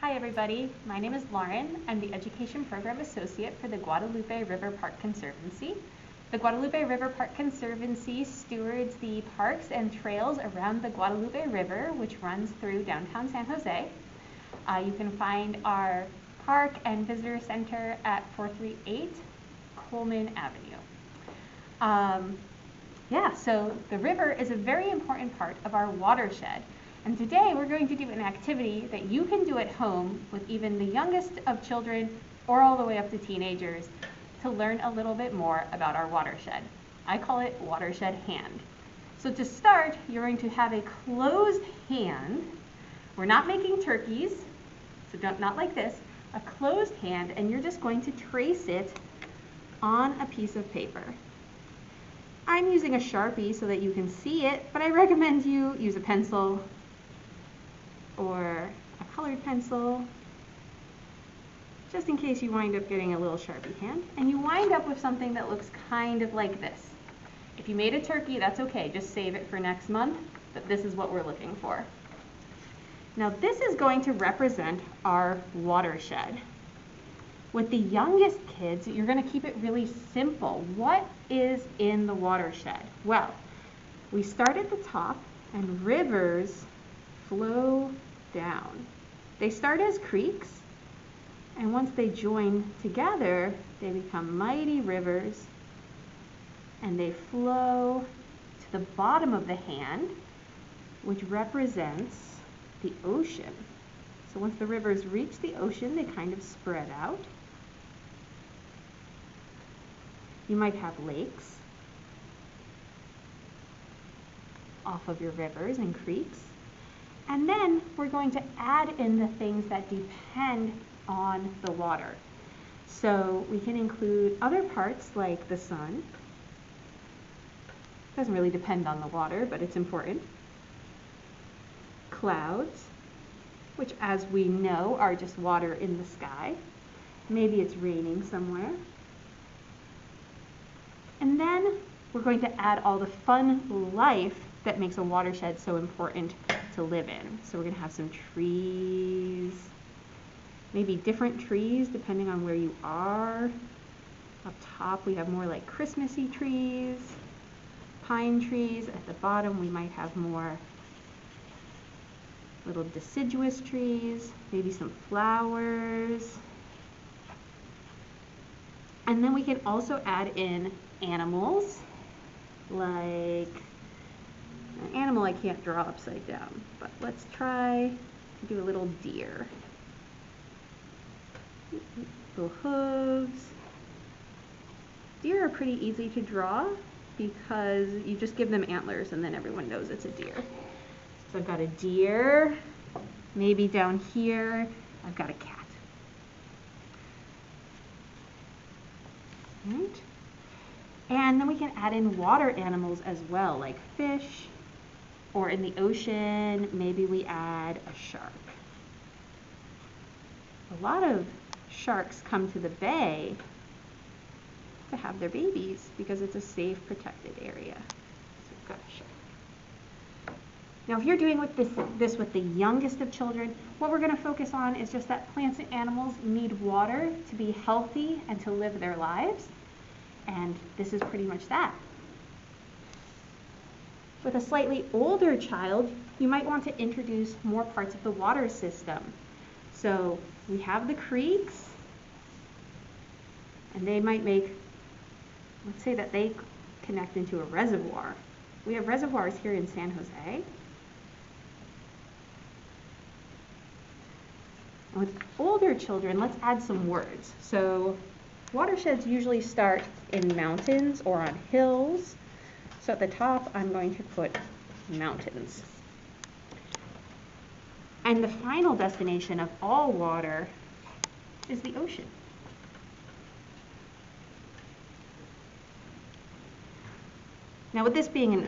Hi everybody, my name is Lauren. I'm the Education Program Associate for the Guadalupe River Park Conservancy. The Guadalupe River Park Conservancy stewards the parks and trails around the Guadalupe River, which runs through downtown San Jose. You can find our park and visitor center at 438 Coleman Avenue. So the river is a very important part of our watershed. And today we're going to do an activity that you can do at home with even the youngest of children or all the way up to teenagers to learn a little bit more about our watershed. I call it watershed hand. So to start, you're going to have a closed hand. We're not making turkeys, so not like this, a closed hand, and you're just going to trace it on a piece of paper. I'm using a Sharpie so that you can see it, but I recommend you use a pencil or a colored pencil, just in case you wind up getting a little Sharpie hand, and you wind up with something that looks kind of like this. If you made a turkey, that's okay, just save it for next month, but this is what we're looking for. Now this is going to represent our watershed. With the youngest kids, you're going to keep it really simple. What is in the watershed? Well, we start at the top, and rivers flow down. They start as creeks, and once they join together, they become mighty rivers, and they flow to the bottom of the hand, which represents the ocean. So once the rivers reach the ocean, they kind of spread out. You might have lakes off of your rivers and creeks. And then we're going to add in the things that depend on the water. So we can include other parts like the sun. Doesn't really depend on the water, but it's important. Clouds, which as we know are just water in the sky. Maybe it's raining somewhere. And then we're going to add all the fun life that makes a watershed so important to live in. So we're going to have some trees, maybe different trees depending on where you are. Up top we have more like Christmassy trees, pine trees. At the bottom we might have more little deciduous trees, maybe some flowers. And then we can also add in animals, like an animal I can't draw upside down, but let's try to do a little deer. Little hooves. Deer are pretty easy to draw because you just give them antlers and then everyone knows it's a deer. So I've got a deer. Maybe down here I've got a cat. Right. And then we can add in water animals as well, like fish, or in the ocean, maybe we add a shark. A lot of sharks come to the bay to have their babies because it's a safe, protected area. So we've got a shark. Now, if you're doing this with the youngest of children, what we're going to focus on is just that plants and animals need water to be healthy and to live their lives. And this is pretty much that. With a slightly older child, you might want to introduce more parts of the water system. So we have the creeks, and they might make, let's say that they connect into a reservoir. We have reservoirs here in San Jose. And with older children, let's add some words. So watersheds usually start in mountains or on hills. So at the top, I'm going to put mountains. And the final destination of all water is the ocean. Now with this being an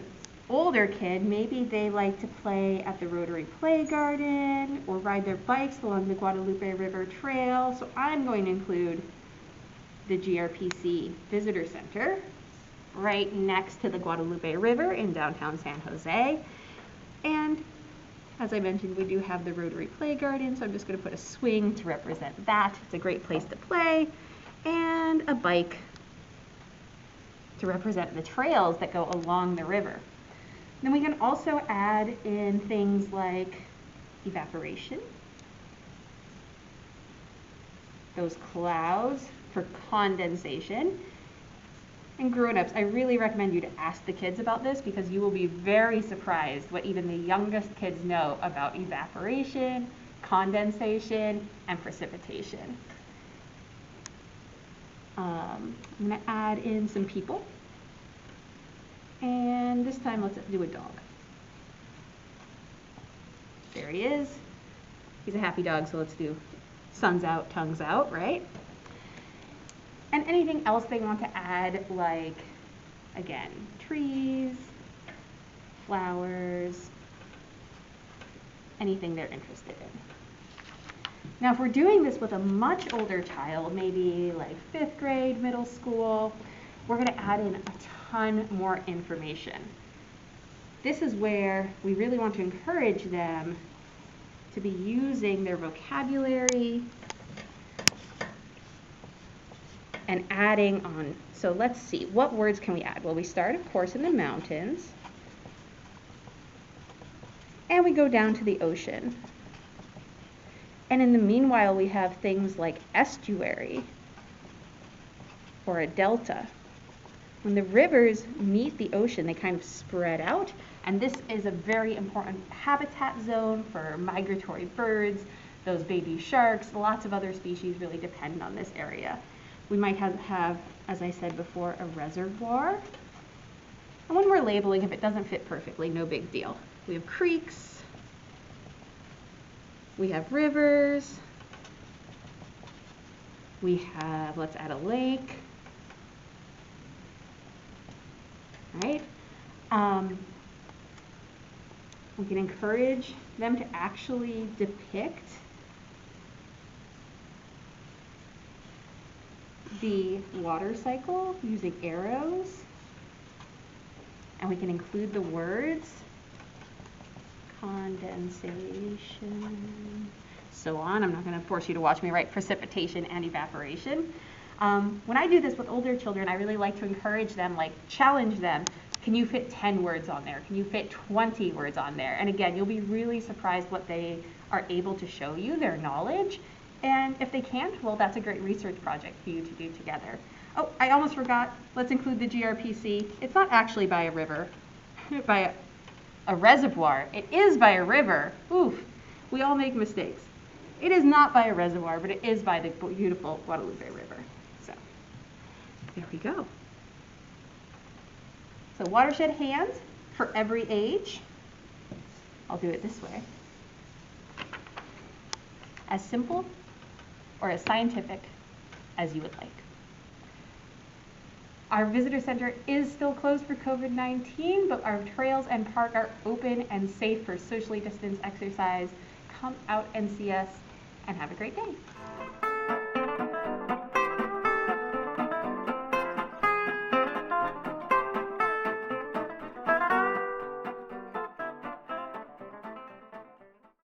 older kid, maybe they like to play at the Rotary Play Garden or ride their bikes along the Guadalupe River Trail. So I'm going to include the GRPC Visitor Center right next to the Guadalupe River in downtown San Jose. And As I mentioned, we do have the Rotary Play Garden, so I'm just going to put a swing to represent that. It's a great place to play, and a bike to represent the trails that go along the river. Then we can also add in things like evaporation, those clouds for condensation. And grown-ups, I really recommend you to ask the kids about this because you will be very surprised what even the youngest kids know about evaporation, condensation, and precipitation. I'm going to add in some people. And this time let's do a dog. There he is. He's a happy dog, so let's do sun's out, tongue's out, right? And anything else they want to add, like, again, trees, flowers, anything they're interested in. Now, if we're doing this with a much older child, maybe like 5th grade, middle school, we're going to add in a ton more information. This is where we really want to encourage them to be using their vocabulary and adding on. So let's see, what words can we add? Well, we start, of course, in the mountains, and we go down to the ocean. And in the meanwhile, we have things like estuary or a delta. When the rivers meet the ocean, they kind of spread out, and this is a very important habitat zone for migratory birds, those baby sharks, lots of other species really depend on this area. We might have, as I said before, a reservoir. And when we're labeling, if it doesn't fit perfectly, no big deal. We have creeks, we have rivers, we have, let's add a lake, right? We can encourage them to actually depict the water cycle using arrows, and we can include the words condensation, so on. I'm not going to force you to watch me write precipitation and evaporation. When I do this with older children, I really like to encourage them, like challenge them. Can you fit 10 words on there? Can you fit 20 words on there? And again, you'll be really surprised what they are able to show you, their knowledge. And if they can't, well, that's a great research project for you to do together. Oh, I almost forgot. Let's include the GRPC. It's not actually by a river, by a reservoir. It is by a river. Oof, we all make mistakes. It is not by a reservoir, but it is by the beautiful Guadalupe River. So there we go. So watershed hands for every age. I'll do it this way. As simple or as scientific as you would like. Our visitor center is still closed for COVID-19, but our trails and park are open and safe for socially distanced exercise. Come out and see us and have a great day.